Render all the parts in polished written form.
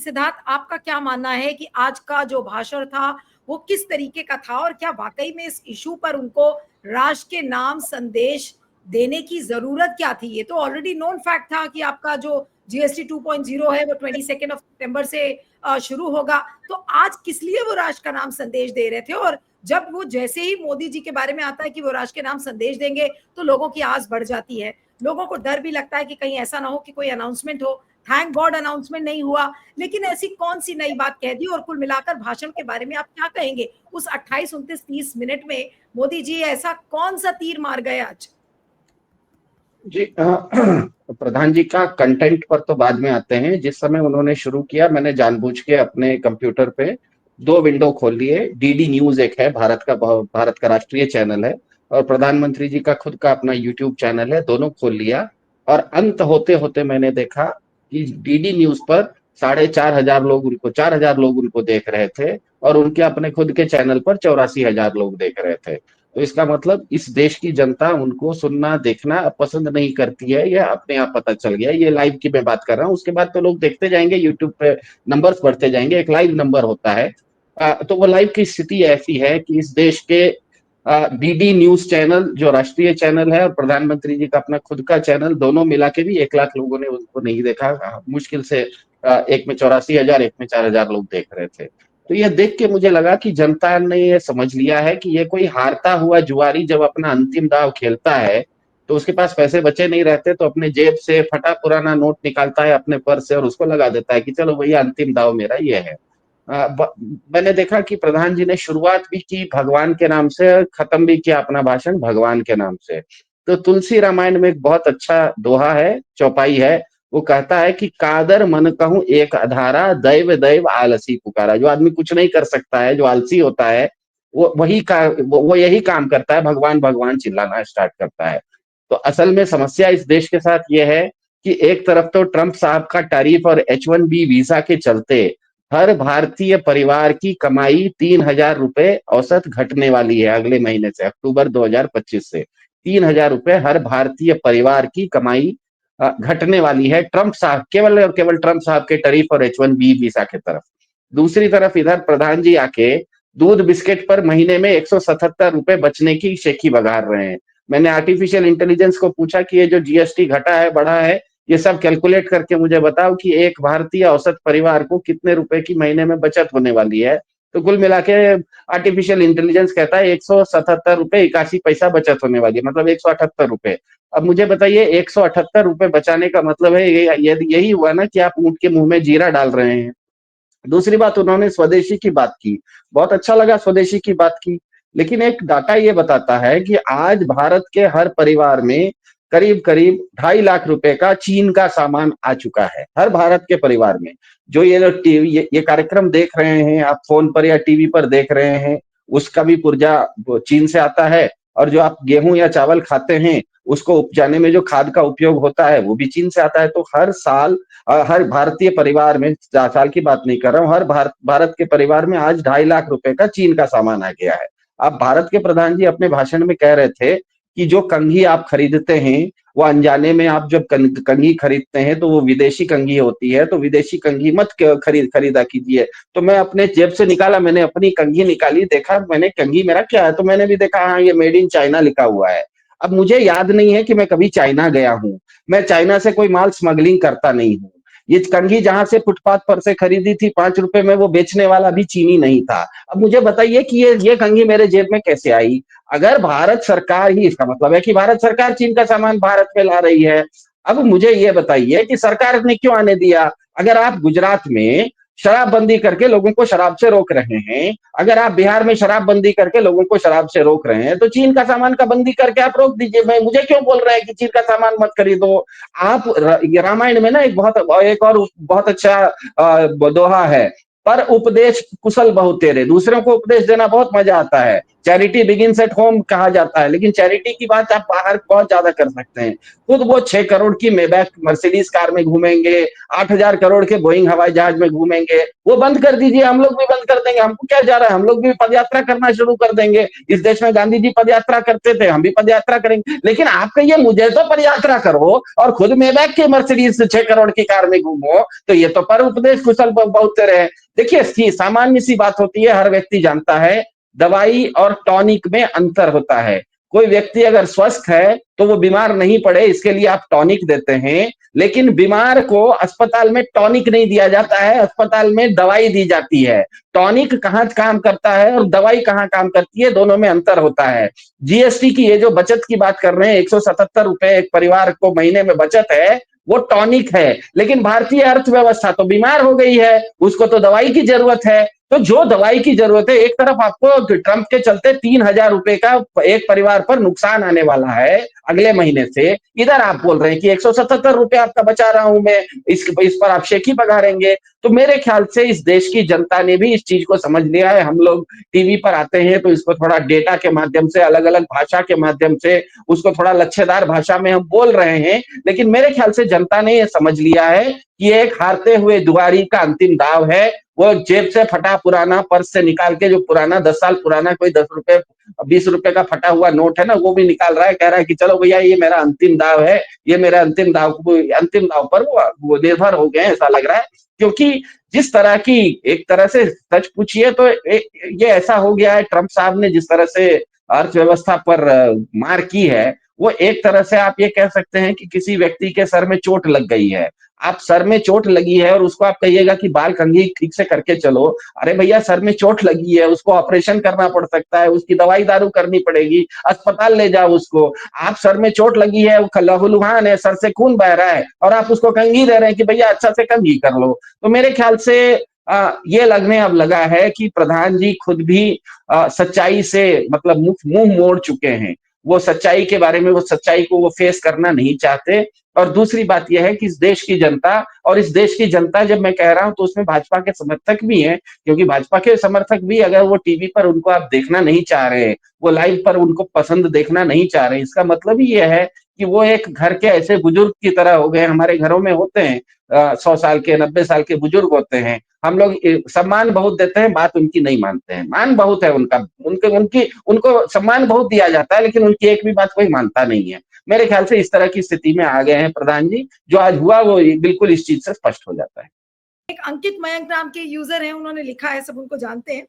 सिद्धार्थ, आपका क्या मानना है कि आज का जो भाषण था वो किस तरीके का था, और क्या वाकई में इस इशू पर उनको राष्ट्र के नाम संदेश देने की जरूरत क्या थी? ये तो ऑलरेडी नोन फैक्ट था कि आपका जो जीएसटी 2.0 है वो 22 सितंबर से शुरू होगा। तो आज किस लिए वो राष्ट्र का नाम संदेश दे रहे थे? और जब वो जैसे ही मोदी जी के बारे में आता है कि वो राष्ट्र के नाम संदेश देंगे तो लोगों की आस बढ़ जाती है, लोगों को डर भी लगता है कि कहीं ऐसा ना हो कि कोई अनाउंसमेंट हो। थैंक गॉड अनाउंसमेंट नहीं हुआ, लेकिन ऐसी कौन सी नई बात कह दी? और कुल मिलाकर भाषण के बारे में आप क्या कहेंगे? उस 28, 29, 30 मिनट में मोदी जी ऐसा कौन सा तीर मार गए आज? जी प्रधान जी का कंटेंट पर तो बाद में आते हैं। जिस समय उन्होंने शुरू किया, मैंने जानबूझ के अपने कंप्यूटर पे दो विंडो खोल लिए। डीडी न्यूज एक है, भारत का राष्ट्रीय चैनल है, और प्रधानमंत्री जी का खुद का अपना यूट्यूब चैनल है, दोनों खोल लिया। और अंत होते होते मैंने देखा कि डीडी न्यूज पर 4,500 लोग उनको 4,000 लोग उनको देख रहे थे, और उनके अपने खुद के चैनल पर 84,000 लोग देख रहे थे। तो इसका मतलब इस देश की जनता उनको सुनना देखना पसंद नहीं करती है, यह अपने आप पता चल गया। ये लाइव की मैं बात कर रहा हूँ, उसके बाद तो लोग देखते जाएंगे, यूट्यूब पे नंबर्स बढ़ते जाएंगे। एक लाइव नंबर होता है। तो वो लाइव की स्थिति ऐसी है कि इस देश के डीडी न्यूज चैनल जो राष्ट्रीय चैनल है, और प्रधानमंत्री जी का अपना खुद का चैनल, दोनों मिला के भी 1 लाख लोगों ने उनको नहीं देखा। मुश्किल से एक में 84,000, एक में 4,000 लोग देख रहे थे। तो यह देख के मुझे लगा कि जनता ने यह समझ लिया है कि ये कोई हारता हुआ जुआरी जब अपना अंतिम दांव खेलता है तो उसके पास पैसे बचे नहीं रहते, तो अपने जेब से फटा पुराना नोट निकालता है अपने पर्स से और उसको लगा देता है कि चलो भैया अंतिम दाव मेरा ये है। मैंने देखा कि प्रधान जी ने शुरुआत भी की भगवान के नाम से, खत्म भी किया अपना भाषण भगवान के नाम से। तो तुलसी रामायण में एक बहुत अच्छा दोहा है, चौपाई है। वो कहता है कि कादर मन कहूं एक अधारा, दैव दैव आलसी पुकारा। जो आदमी कुछ नहीं कर सकता है, जो आलसी होता है, वो यही काम करता है, भगवान भगवान चिल्लाना स्टार्ट करता है। तो असल में समस्या इस देश के साथ ये है कि एक तरफ तो ट्रंप साहब का टैरिफ और H1B वीजा के चलते हर भारतीय परिवार की कमाई 3,000 रुपए औसत घटने वाली है। अगले महीने से, अक्टूबर 2025 से 3,000 रुपए हर भारतीय परिवार की कमाई घटने वाली है, ट्रंप साहब, केवल और केवल ट्रंप साहब के टैरिफ और H1B वीजा के तरफ। दूसरी तरफ इधर प्रधान जी आके दूध बिस्किट पर महीने में 177 रुपए बचने की शेखी बघार रहे हैं। मैंने आर्टिफिशियल इंटेलिजेंस को पूछा कि ये जो जीएसटी घटा है बढ़ा है, ये सब कैलकुलेट करके मुझे बताओ कि एक भारतीय औसत परिवार को कितने रुपए की महीने में बचत होने वाली है। तो कुल मिला के आर्टिफिशियल इंटेलिजेंस कहता है 177 रुपए 81 पैसा बचत होने वाली है, मतलब 178 रुपए। अब मुझे बताइए 178 रुपए बचाने का मतलब है यही हुआ ना कि आप ऊंट के मुंह में जीरा डाल रहे हैं। दूसरी बात, उन्होंने स्वदेशी की बात की, बहुत अच्छा लगा स्वदेशी की बात की। लेकिन एक डाटा ये बताता है कि आज भारत के हर परिवार में करीब करीब 2.5 लाख रुपए का चीन का सामान आ चुका है, हर भारत के परिवार में। जो ये लोग टीवी ये कार्यक्रम देख रहे हैं, आप फोन पर या टीवी पर देख रहे हैं, उसका भी पुर्जा चीन से आता है। और जो आप गेहूं या चावल खाते हैं, उसको उपजाने में जो खाद का उपयोग होता है वो भी चीन से आता है। तो हर साल हर भारतीय परिवार में, 4 साल की बात नहीं कर रहा हूँ, हर भारत के परिवार में आज 2.5 लाख रुपए का चीन का सामान आ गया है। अब भारत के प्रधान जी अपने भाषण में कह रहे थे कि जो कंघी आप खरीदते हैं वो अनजाने में, आप जब कंघी खरीदते हैं तो वो विदेशी कंघी होती है, तो विदेशी कंघी मत खरीदा कीजिए। तो मैं अपने जेब से निकाला, मैंने अपनी कंघी निकाली, देखा मैंने कंघी मेरा क्या है, तो मैंने भी देखा हाँ ये मेड इन चाइना लिखा हुआ है। अब मुझे याद नहीं है कि मैं कभी चाइना गया हूँ, मैं चाइना से कोई माल स्मगलिंग करता नहीं हूँ। ये कंघी जहां से फुटपाथ पर से खरीदी थी 5 रुपए में, वो बेचने वाला भी चीनी नहीं था। अब मुझे बताइए कि ये कंघी मेरे जेब में कैसे आई? अगर भारत सरकार ही, इसका मतलब है कि भारत सरकार चीन का सामान भारत में ला रही है। अब मुझे ये बताइए कि सरकार ने क्यों आने दिया? अगर आप गुजरात में शराबबंदी करके लोगों को शराब से रोक रहे हैं, अगर आप बिहार में शराबबंदी करके लोगों को शराब से रोक रहे हैं, तो चीन का सामान का बंदी करके आप रोक दीजिए। मैं मुझे क्यों बोल रहे हैं कि चीन का सामान मत खरीदो? आप रामायण में ना एक और बहुत अच्छा दोहा है, पर उपदेश कुशल बहु तेरे। दूसरों को उपदेश देना बहुत मजा आता है, चैरिटी बिगिंस एट होम कहा जाता है, लेकिन चैरिटी की बात आप बाहर बहुत ज्यादा कर सकते हैं। खुद वो 6 करोड़ की मेबैक मर्सिडीज कार में घूमेंगे, 8,000 करोड़ के बोइंग हवाई जहाज में घूमेंगे। वो बंद कर दीजिए, हम लोग भी बंद कर देंगे, हमको क्या जा रहा है, हम लोग भी पदयात्रा करना शुरू कर देंगे। इस देश में गांधी जी पदयात्रा करते थे, हम भी पदयात्रा करेंगे। लेकिन आप कहिए मुझे तो पदयात्रा करो और खुद मेबैक के मर्सिडीज 6 करोड़ की कार में घूमो, तो ये तो पर उपदेश कुशल बहुत रहे। देखिए सामान्य सी बात होती है, हर व्यक्ति जानता है दवाई और टॉनिक में अंतर होता है। कोई व्यक्ति अगर स्वस्थ है तो वो बीमार नहीं पड़े इसके लिए आप टॉनिक देते हैं, लेकिन बीमार को अस्पताल में टॉनिक नहीं दिया जाता है, अस्पताल में दवाई दी जाती है। टॉनिक कहाँ काम करता है और दवाई कहाँ काम करती है, दोनों में अंतर होता है। जीएसटी की ये जो बचत की बात कर रहे हैं, 177 रुपए एक परिवार को महीने में बचत है, वो टॉनिक है। लेकिन भारतीय अर्थव्यवस्था तो बीमार हो गई है, उसको तो दवाई की जरूरत है। तो जो दवाई की जरूरत है, एक तरफ आपको ट्रंप के चलते 3,000 रुपए का एक परिवार पर नुकसान आने वाला है अगले महीने से, इधर आप बोल रहे हैं कि 177 रुपए आपका बचा रहा हूं मैं, इस पर आप शेखी बघारेंगे। तो मेरे ख्याल से इस देश की जनता ने भी इस चीज को समझ लिया है। हम लोग टीवी पर आते हैं तो इसको थोड़ा डेटा के माध्यम से, अलग अलग भाषा के माध्यम से उसको थोड़ा लच्छेदार भाषा में हम बोल रहे हैं, लेकिन मेरे ख्याल से जनता ने ये समझ लिया है कि एक हारते हुए जुआरी का अंतिम दाव है। वो जेब से फटा पुराना पर्स से निकाल के, जो पुराना 10 साल पुराना कोई 10 रुपए 20 रुपए का फटा हुआ नोट है ना, वो भी निकाल रहा है, कह रहा है कि चलो भैया ये मेरा अंतिम दाव है, ये मेरा अंतिम दाव पर वो निर्भर हो गए, ऐसा लग रहा है। क्योंकि जिस तरह की, एक तरह से सच पूछिए तो ये ऐसा हो गया है, ट्रंप साहब ने जिस तरह से अर्थव्यवस्था पर मार की है, वो एक तरह से आप ये कह सकते हैं कि किसी व्यक्ति के सर में चोट लग गई है। आप सर में चोट लगी है और उसको आप कहिएगा कि बाल कंघी ठीक से करके चलो, अरे भैया सर में चोट लगी है, उसको ऑपरेशन करना पड़ सकता है, उसकी दवाई दारू करनी पड़ेगी, अस्पताल ले जाओ उसको। आप सर में चोट लगी है, वो लहूलुहान है, सर से खून बह रहा है और आप उसको कंघी दे रहे हैं कि भैया अच्छा से कंघी कर लो। तो मेरे ख्याल से ये लगने अब लगा है कि प्रधान जी खुद भी सच्चाई से मतलब मुंह मोड़ चुके हैं। वो सच्चाई के बारे में, वो सच्चाई को वो फेस करना नहीं चाहते। और दूसरी बात यह है कि इस देश की जनता, और इस देश की जनता जब मैं कह रहा हूं तो उसमें भाजपा के समर्थक भी हैं, क्योंकि भाजपा के समर्थक भी अगर वो टीवी पर उनको आप देखना नहीं चाह रहे, वो लाइव पर उनको पसंद देखना नहीं चाह रहे, इसका मतलब ही यह है कि वो एक घर के ऐसे बुजुर्ग की तरह हो गए। हमारे घरों में होते हैं 100 साल के 90 साल के बुजुर्ग होते हैं, हम लोग सम्मान बहुत देते हैं, बात उनकी नहीं मानते हैं। मान बहुत है उनका, उनको सम्मान बहुत दिया जाता है, लेकिन उनकी एक भी बात कोई मानता नहीं है। मेरे ख्याल से इस तरह की स्थिति में आ गए हैं प्रधान जी। जो आज हुआ वो बिल्कुल इस चीज से स्पष्ट हो जाता है। एक अंकित मयंक नाम के यूजर हैं, उन्होंने लिखा है, सब उनको जानते हैं।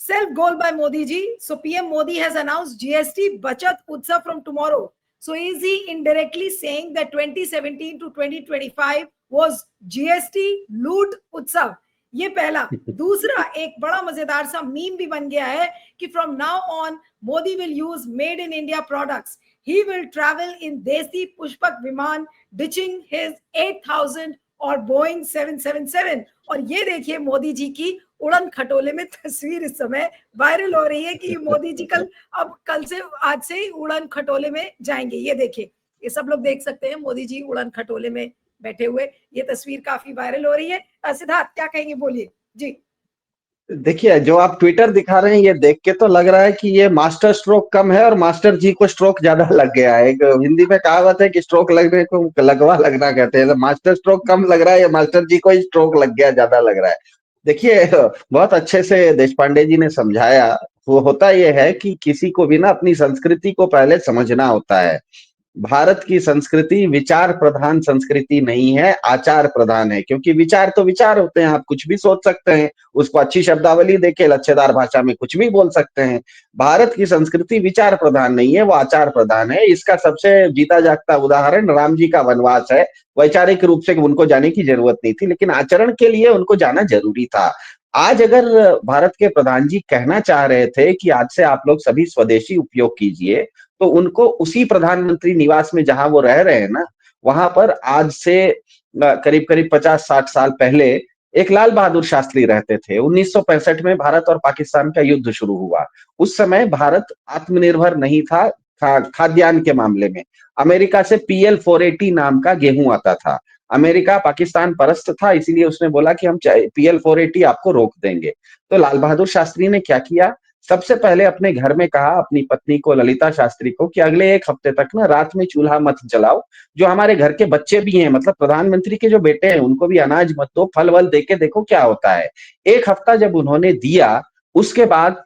Self goal by Modi ji, so PM Modi has announced GST बचत उत्सव from tomorrow, so is he indirectly saying that 2017 to 2025 was GST लूट उत्सव? ये पहला। दूसरा, एक बड़ा मजेदार सा मीम भी बन गया है कि from now on Modi will use made in India products, he will travel in देसी पुष्पक विमान डिचिंग हिज 8000 और बोइंग 777। और ये देखिए मोदी जी की उड़न खटोले में तस्वीर इस समय वायरल हो रही है कि मोदी जी कल से आज से ही उड़न खटोले में जाएंगे। ये देखिए, ये सब लोग देख सकते हैं मोदी जी उड़न खटोले में बैठे हुए, ये तस्वीर काफी वायरल हो रही है। सिद्धार्थ क्या कहेंगे, बोलिए जी। देखिए जो आप ट्विटर दिखा रहे हैं, ये देख के तो लग रहा है कि ये मास्टर स्ट्रोक कम है और मास्टर जी को स्ट्रोक ज्यादा लग गया है। एक हिंदी में कहावत है कि स्ट्रोक लगने को लगवा लगना कहते हैं, तो मास्टर स्ट्रोक कम लग रहा है, या मास्टर जी को ही स्ट्रोक लग गया ज्यादा लग रहा है। देखिए बहुत अच्छे से देश पांडे जी ने समझाया। वो होता यह है कि किसी को भी ना अपनी संस्कृति को पहले समझना होता है। भारत की संस्कृति विचार प्रधान संस्कृति नहीं है, आचार प्रधान है। क्योंकि विचार तो विचार होते हैं, आप कुछ भी सोच सकते हैं, उसको अच्छी शब्दावली देके लच्छेदार भाषा में कुछ भी बोल सकते हैं। भारत की संस्कृति विचार प्रधान नहीं है, वो आचार प्रधान है। इसका सबसे जीता जागता उदाहरण राम जी का वनवास है। वैचारिक रूप से उनको जाने की जरूरत नहीं थी, लेकिन आचरण के लिए उनको जाना जरूरी था। आज अगर भारत के प्रधान जी कहना चाह रहे थे कि आज से आप लोग सभी स्वदेशी उपयोग कीजिए, तो उनको उसी प्रधानमंत्री निवास में जहां वो रह रहे हैं ना, वहां पर आज से करीब करीब 50-60 साल पहले एक लाल बहादुर शास्त्री रहते थे। 1965 में भारत और पाकिस्तान का युद्ध शुरू हुआ। उस समय भारत आत्मनिर्भर नहीं था खाद्यान्न के मामले में। अमेरिका से PL 480 नाम का गेहूं आता था। अमेरिका पाकिस्तान परस्त था, इसीलिए उसने बोला कि हम PL 480 आपको रोक देंगे। तो लाल बहादुर शास्त्री ने क्या किया, सबसे पहले अपने घर में कहा अपनी पत्नी को, ललिता शास्त्री को, कि अगले 1 हफ्ते तक ना रात में चूल्हा मत जलाओ। जो हमारे घर के बच्चे भी हैं, मतलब प्रधानमंत्री के जो बेटे हैं, उनको भी अनाज मत दो, फल-वल दे के देखो क्या होता है। 1 हफ्ता जब उन्होंने दिया, उसके बाद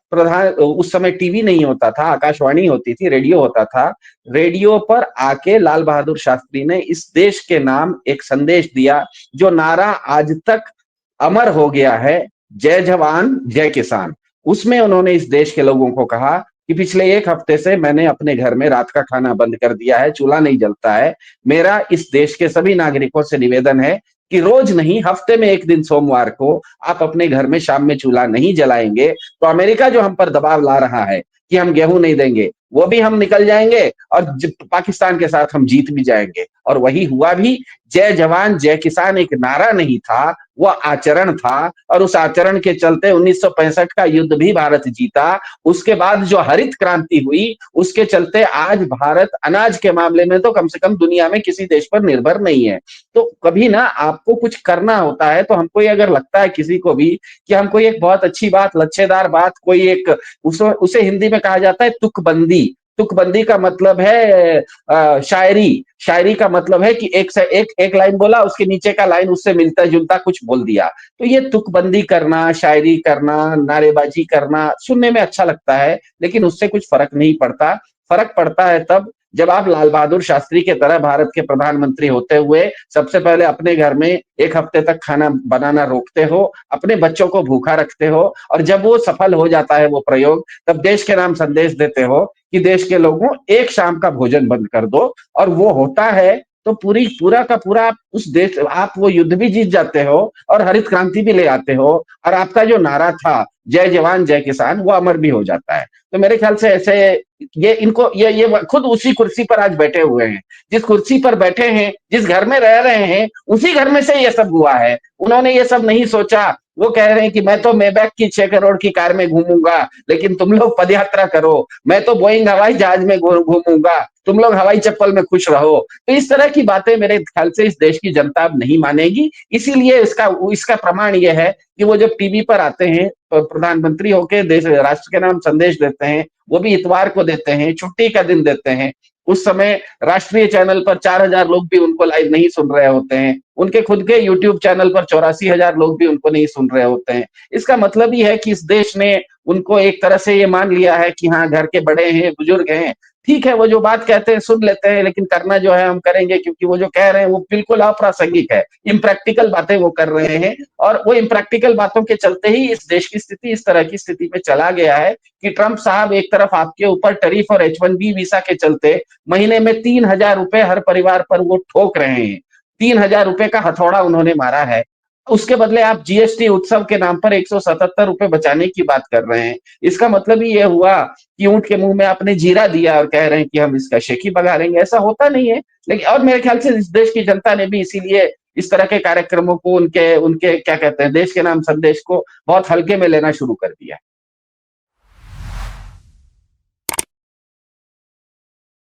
उस समय टीवी नहीं होता था, आकाशवाणी होती थी, रेडियो होता था। रेडियो पर आके लाल बहादुर शास्त्री ने इस देश के नाम एक संदेश दिया, जो नारा आज तक अमर हो गया है, जय जवान जय किसान। उसमें उन्होंने इस देश के लोगों को कहा कि पिछले 1 हफ्ते से मैंने अपने घर में रात का खाना बंद कर दिया है, चूल्हा नहीं जलता है। मेरा इस देश के सभी नागरिकों से निवेदन है कि रोज नहीं, हफ्ते में 1 दिन सोमवार को आप अपने घर में शाम में चूल्हा नहीं जलाएंगे, तो अमेरिका जो हम पर दबाव ला रहा है कि हम गेहूं नहीं देंगे, वो भी हम निकल जाएंगे और पाकिस्तान के साथ हम जीत भी जाएंगे। और वही हुआ भी। जय जवान जय किसान एक नारा नहीं था, वो आचरण था, और उस आचरण के चलते 1965 का युद्ध भी भारत जीता। उसके बाद जो हरित क्रांति हुई, उसके चलते आज भारत अनाज के मामले में तो कम से कम दुनिया में किसी देश पर निर्भर नहीं है। तो कभी ना आपको कुछ करना होता है, तो हमको ये अगर लगता है किसी को भी कि हम कोई एक बहुत अच्छी बात, लच्छेदार बात, कोई एक, उसे हिंदी में कहा जाता है तुकबंदी। तुकबंदी का मतलब है शायरी। शायरी का मतलब है कि एक से एक लाइन बोला, उसके नीचे का लाइन उससे मिलता जुलता कुछ बोल दिया। तो ये तुकबंदी करना, शायरी करना, नारेबाजी करना सुनने में अच्छा लगता है, लेकिन उससे कुछ फर्क नहीं पड़ता। फर्क पड़ता है तब जब आप लाल बहादुर शास्त्री के तरह भारत के प्रधानमंत्री होते हुए सबसे पहले अपने घर में 1 हफ्ते तक खाना बनाना रोकते हो, अपने बच्चों को भूखा रखते हो, और जब वो सफल हो जाता है वो प्रयोग, तब देश के नाम संदेश देते हो कि देश के लोगों, एक शाम का भोजन बंद कर दो। और वो होता है तो पूरा का पूरा आप उस देश, आप वो युद्ध भी जीत जाते हो और हरित क्रांति भी ले आते हो, और आपका जो नारा था जय जवान जय किसान, वो अमर भी हो जाता है। तो मेरे ख्याल से ऐसे ये खुद उसी कुर्सी पर आज बैठे हुए हैं, जिस कुर्सी पर बैठे हैं, जिस घर में रह रहे हैं, उसी घर में से ये सब हुआ है। उन्होंने ये सब नहीं सोचा। वो कह रहे हैं कि मैं तो मेबैक की 6 करोड़ की कार में घूमूंगा, लेकिन तुम लोग पदयात्रा करो। मैं तो बोइंग हवाई जहाज में घूमूंगा, तुम लोग हवाई चप्पल में खुश रहो। तो इस तरह की बातें मेरे ख्याल से इस देश की जनता अब नहीं मानेगी। इसीलिए इसका प्रमाण ये है कि वो जब टीवी पर आते हैं, प्रधानमंत्री होके देश राष्ट्र के नाम संदेश देते हैं, वो भी इतवार को देते हैं, छुट्टी का दिन देते हैं। उस समय राष्ट्रीय चैनल पर 4,000 लोग भी उनको लाइव नहीं सुन रहे होते हैं। उनके खुद के यूट्यूब चैनल पर 84,000 लोग भी उनको नहीं सुन रहे होते हैं। इसका मतलब ही है कि इस देश ने उनको एक तरह से ये मान लिया है कि हाँ, घर के बड़े हैं, बुजुर्ग हैं, ठीक है, वो जो बात कहते हैं सुन लेते हैं, लेकिन करना जो है हम करेंगे, क्योंकि वो जो कह रहे हैं वो बिल्कुल अप्रासंगिक है। इम्प्रैक्टिकल बातें वो कर रहे हैं, और वो इम्प्रैक्टिकल बातों के चलते ही इस देश की स्थिति इस तरह की स्थिति में चला गया है कि ट्रंप साहब एक तरफ आपके ऊपर टैरिफ और H-1B वीसा के चलते महीने में 3,000 रुपए हर परिवार पर वो ठोक रहे हैं। 3,000 रुपए का हथौड़ा उन्होंने मारा है। उसके बदले आप जीएसटी उत्सव के नाम पर 177 रुपए बचाने की बात कर रहे हैं। इसका मतलब ही ये हुआ कि ऊंट के मुंह में आपने जीरा दिया और कह रहे हैं कि हम इसका शेखी बघारेंगे। ऐसा होता नहीं है। लेकिन और मेरे ख्याल से इस देश की जनता ने भी इसीलिए इस तरह के कार्यक्रमों को, उनके उनके क्या कहते हैं, देश के नाम संदेश को बहुत हल्के में लेना शुरू कर दिया।